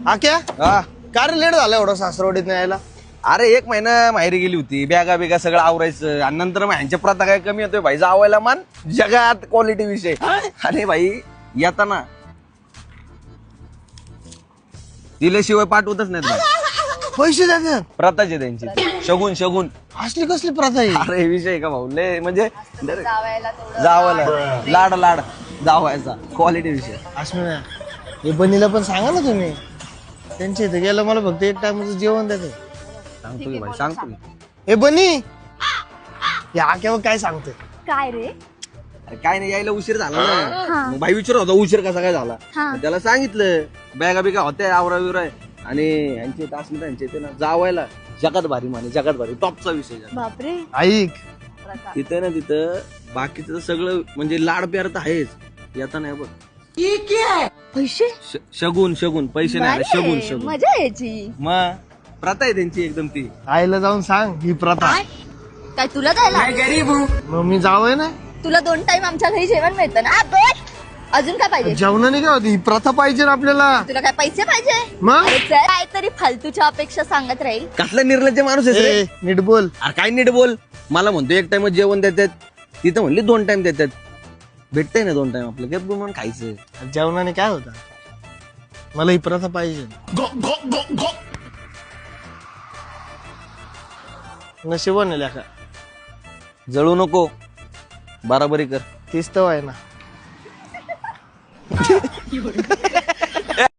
आक्या हा का रे लेट झाला एवढा सासरवाडीत नाही यायला? अरे 1 महिना माहेरी गेली होती, बॅगा बिगा सगळं आवरायचं आणि नंतर मग ह्यांच्या प्रथा काय कमी होतोय भाई, जावायला मान जगात क्वालिटी विषय. अरे भाई येताना दिल्याशिवाय पाठवतच नाहीत भाई. पैसे देतात? प्रथाच आहे त्यांची, शगुन शगुन. असली कसली प्रथा आहे? अरे विषय का भाऊ, लय म्हणजे जावायला तेवढं जावायला लाड लाड जावायचा क्वालिटी विषय. असं नाही. हे बनीला पण सांगा ना तुम्ही, त्यांच्या इथे गेलं मला फक्त एक टाइमचं जेवण देते. सांगतो की भाई, सांगतो की. हे बनी या आक्यावर काय सांगते? काय रे? अरे काय नाही, यायला उशीर झाला ना. मग भाई विचारत होता उशीर कसा काय झाला. मग त्याला सांगितलं बॅगा बिगा होत्या आवरा बिवरा आणि यांचे इथं असले त्यांचे इथे ना जावायला जगात भारी माने, जगात भारी टॉपचा विषय झाला. बापरे. ऐक तिथं ना तिथं बाकीचं सगळं म्हणजे लाड प्यार तर आहेच, येता नाही बघ. पैसे शगुन शगुन, पैसे नाही आले, शगुन बारे, शगुन. मजा यायची. मग प्रथा आहे त्यांची एकदम ती. आईला जाऊन सांग ही प्रथा. काय तुला जायला? मग मी जावंय ना. तुला 2 टाइम आमच्या घरी जेवण मिळतं ना. अजून काय पाहिजे? जेवणाने काय होती? ही प्रथा पाहिजे ना आपल्याला. तुला काय पैसे पाहिजे? मग अरे चल, काहीतरी फालतूच्या अपेक्षा सांगत राहील. कसला निर्लज्ज माणूस आहे रे. ए, नीट बोल. अरे काय नीट बोल. मला म्हणतो 1 टाइम जेवण देतात, तिथं म्हणली 2 टाइम देतात. भेटतंय ना 2 टाइम आपलं, गप म्हणून खायचं. जेवणाने काय होतं? मला ही प्रथा पाहिजे. नशिबाने लेखा. जळू नको, बराबरी कर. तीच तर आहे ना.